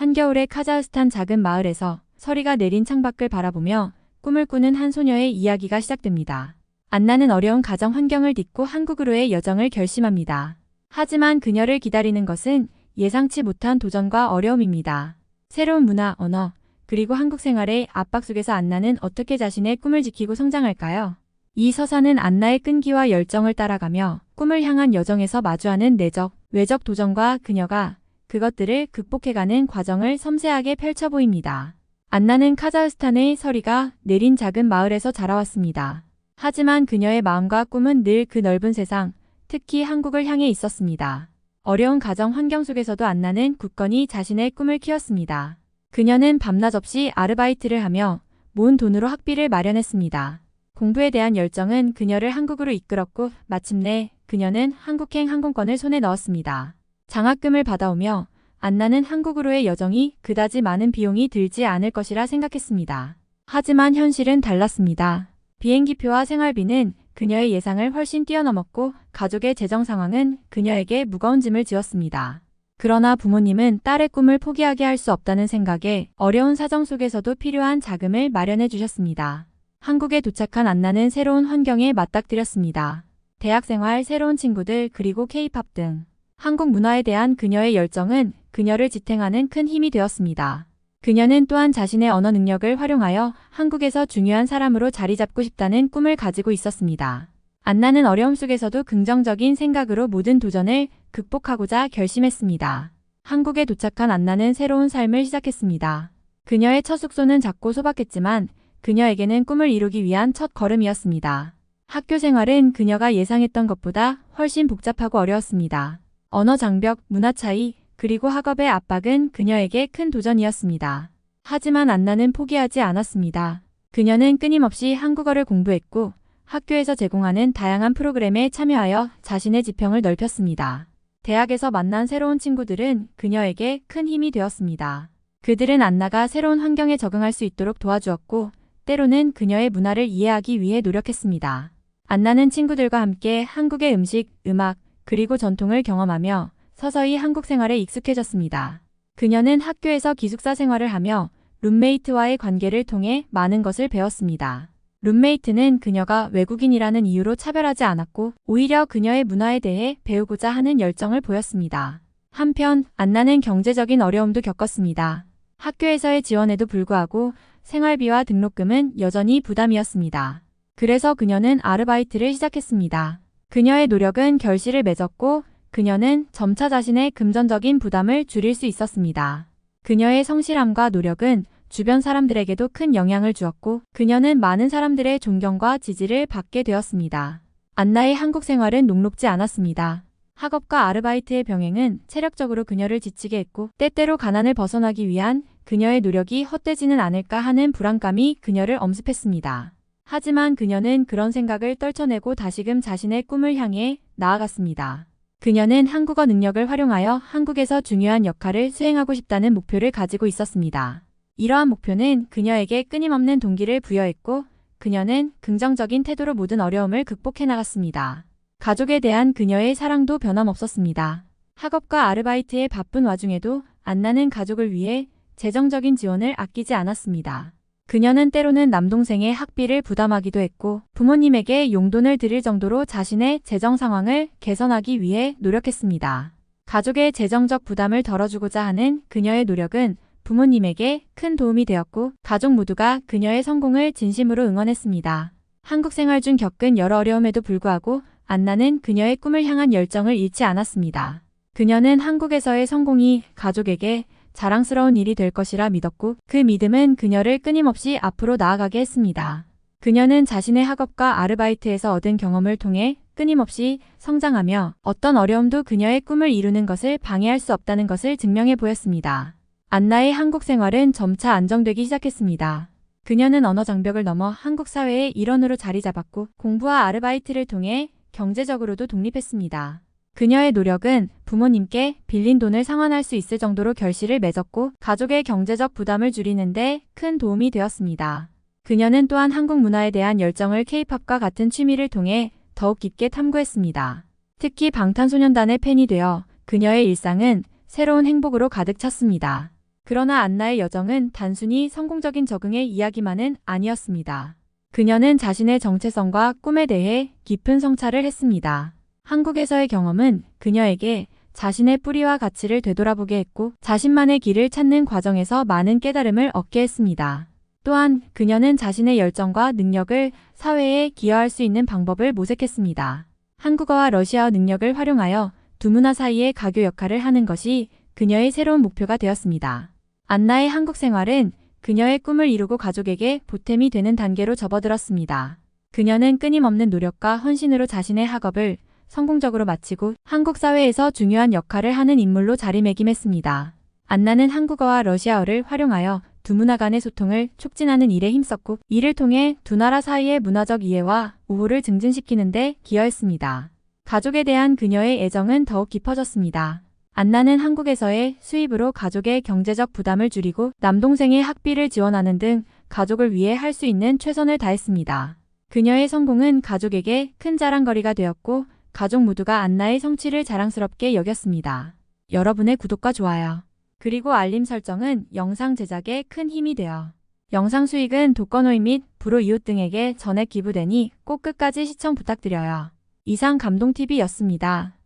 한겨울의 카자흐스탄 작은 마을에서 서리가 내린 창밖을 바라보며 꿈을 꾸는 한 소녀의 이야기가 시작됩니다. 안나는 어려운 가정 환경을 딛고 한국으로의 여정을 결심합니다. 하지만 그녀를 기다리는 것은 예상치 못한 도전과 어려움입니다. 새로운 문화, 언어, 그리고 한국 생활의 압박 속에서 안나는 어떻게 자신의 꿈을 지키고 성장할까요? 이 서사는 안나의 끈기와 열정을 따라가며 꿈을 향한 여정에서 마주하는 내적, 외적 도전과 그녀가 그것들을 극복해가는 과정을 섬세하게 펼쳐 보입니다. 안나는 카자흐스탄의 서리가 내린 작은 마을에서 자라왔습니다. 하지만 그녀의 마음과 꿈은 늘 그 넓은 세상, 특히 한국을 향해 있었습니다. 어려운 가정 환경 속에서도 안나는 굳건히 자신의 꿈을 키웠습니다. 그녀는 밤낮 없이 아르바이트를 하며 모은 돈으로 학비를 마련했습니다. 공부에 대한 열정은 그녀를 한국으로 이끌었고 마침내 그녀는 한국행 항공권을 손에 넣었습니다. 장학금을 받아오며 안나는 한국으로의 여정이 그다지 많은 비용이 들지 않을 것이라 생각했습니다. 하지만 현실은 달랐습니다. 비행기표와 생활비는 그녀의 예상을 훨씬 뛰어넘었고 가족의 재정 상황은 그녀에게 무거운 짐을 지었습니다. 그러나 부모님은 딸의 꿈을 포기하게 할 수 없다는 생각에 어려운 사정 속에서도 필요한 자금을 마련해 주셨습니다. 한국에 도착한 안나는 새로운 환경에 맞닥뜨렸습니다. 대학생활, 새로운 친구들, 그리고 K-팝 등 한국 문화에 대한 그녀의 열정은 그녀를 지탱하는 큰 힘이 되었습니다. 그녀는 또한 자신의 언어 능력을 활용하여 한국에서 중요한 사람으로 자리 잡고 싶다는 꿈을 가지고 있었습니다. 안나는 어려움 속에서도 긍정적인 생각으로 모든 도전을 극복하고자 결심했습니다. 한국에 도착한 안나는 새로운 삶을 시작했습니다. 그녀의 첫 숙소는 작고 소박했지만 그녀에게는 꿈을 이루기 위한 첫 걸음이었습니다. 학교 생활은 그녀가 예상했던 것보다 훨씬 복잡하고 어려웠습니다. 언어 장벽, 문화 차이, 그리고 학업의 압박은 그녀에게 큰 도전이었습니다. 하지만 안나는 포기하지 않았습니다. 그녀는 끊임없이 한국어를 공부했고 학교에서 제공하는 다양한 프로그램에 참여하여 자신의 지평을 넓혔습니다. 대학에서 만난 새로운 친구들은 그녀에게 큰 힘이 되었습니다. 그들은 안나가 새로운 환경에 적응할 수 있도록 도와주었고 때로는 그녀의 문화를 이해하기 위해 노력했습니다. 안나는 친구들과 함께 한국의 음식, 음악, 그리고 전통을 경험하며 서서히 한국 생활에 익숙해졌습니다. 그녀는 학교에서 기숙사 생활을 하며 룸메이트와의 관계를 통해 많은 것을 배웠습니다. 룸메이트는 그녀가 외국인이라는 이유로 차별하지 않았고 오히려 그녀의 문화에 대해 배우고자 하는 열정을 보였습니다. 한편 안나는 경제적인 어려움도 겪었습니다. 학교에서의 지원에도 불구하고 생활비와 등록금은 여전히 부담이었습니다. 그래서 그녀는 아르바이트를 시작했습니다. 그녀의 노력은 결실을 맺었고 그녀는 점차 자신의 금전적인 부담을 줄일 수 있었습니다. 그녀의 성실함과 노력은 주변 사람들에게도 큰 영향을 주었고 그녀는 많은 사람들의 존경과 지지를 받게 되었습니다. 안나의 한국 생활은 녹록지 않았습니다. 학업과 아르바이트의 병행은 체력적으로 그녀를 지치게 했고 때때로 가난을 벗어나기 위한 그녀의 노력이 헛되지는 않을까 하는 불안감이 그녀를 엄습했습니다. 하지만 그녀는 그런 생각을 떨쳐내고 다시금 자신의 꿈을 향해 나아갔습니다. 그녀는 한국어 능력을 활용하여 한국에서 중요한 역할을 수행하고 싶다는 목표를 가지고 있었습니다. 이러한 목표는 그녀에게 끊임없는 동기를 부여했고 그녀는 긍정적인 태도로 모든 어려움을 극복해 나갔습니다. 가족에 대한 그녀의 사랑도 변함없었습니다. 학업과 아르바이트의 바쁜 와중에도 안나는 가족을 위해 재정적인 지원을 아끼지 않았습니다. 그녀는 때로는 남동생의 학비를 부담하기도 했고 부모님에게 용돈을 드릴 정도로 자신의 재정 상황을 개선하기 위해 노력했습니다. 가족의 재정적 부담을 덜어주고자 하는 그녀의 노력은 부모님에게 큰 도움이 되었고 가족 모두가 그녀의 성공을 진심으로 응원했습니다. 한국 생활 중 겪은 여러 어려움에도 불구하고 안나는 그녀의 꿈을 향한 열정을 잃지 않았습니다. 그녀는 한국에서의 성공이 가족에게 자랑스러운 일이 될 것이라 믿었고 그 믿음은 그녀를 끊임없이 앞으로 나아가게 했습니다. 그녀는 자신의 학업과 아르바이트에서 얻은 경험을 통해 끊임없이 성장하며 어떤 어려움도 그녀의 꿈을 이루는 것을 방해할 수 없다는 것을 증명해 보였습니다. 안나의 한국 생활은 점차 안정되기 시작했습니다. 그녀는 언어 장벽을 넘어 한국 사회의 일원으로 자리 잡았고 공부와 아르바이트를 통해 경제적으로도 독립했습니다. 그녀의 노력은 부모님께 빌린 돈을 상환할 수 있을 정도로 결실을 맺었고 가족의 경제적 부담을 줄이는 데 큰 도움이 되었습니다. 그녀는 또한 한국 문화에 대한 열정을 K-팝과 같은 취미를 통해 더욱 깊게 탐구했습니다. 특히 방탄소년단의 팬이 되어 그녀의 일상은 새로운 행복으로 가득 찼습니다. 그러나 안나의 여정은 단순히 성공적인 적응의 이야기만은 아니었습니다. 그녀는 자신의 정체성과 꿈에 대해 깊은 성찰을 했습니다. 한국에서의 경험은 그녀에게 자신의 뿌리와 가치를 되돌아보게 했고 자신만의 길을 찾는 과정에서 많은 깨달음을 얻게 했습니다. 또한 그녀는 자신의 열정과 능력을 사회에 기여할 수 있는 방법을 모색했습니다. 한국어와 러시아어 능력을 활용하여 두 문화 사이의 가교 역할을 하는 것이 그녀의 새로운 목표가 되었습니다. 안나의 한국 생활은 그녀의 꿈을 이루고 가족에게 보탬이 되는 단계로 접어들었습니다. 그녀는 끊임없는 노력과 헌신으로 자신의 학업을 성공적으로 마치고 한국 사회에서 중요한 역할을 하는 인물로 자리매김했습니다. 안나는 한국어와 러시아어를 활용하여 두 문화 간의 소통을 촉진하는 일에 힘썼고 이를 통해 두 나라 사이의 문화적 이해와 우호를 증진시키는 데 기여했습니다. 가족에 대한 그녀의 애정은 더욱 깊어졌습니다. 안나는 한국에서의 수입으로 가족의 경제적 부담을 줄이고 남동생의 학비를 지원하는 등 가족을 위해 할 수 있는 최선을 다했습니다. 그녀의 성공은 가족에게 큰 자랑거리가 되었고 가족 모두가 안나의 성취를 자랑스럽게 여겼습니다. 여러분의 구독과 좋아요, 그리고 알림 설정은 영상 제작에 큰 힘이 되어 영상 수익은 독거노인 및 불우 이웃 등에게 전액 기부되니 꼭 끝까지 시청 부탁드려요. 이상 감동TV였습니다.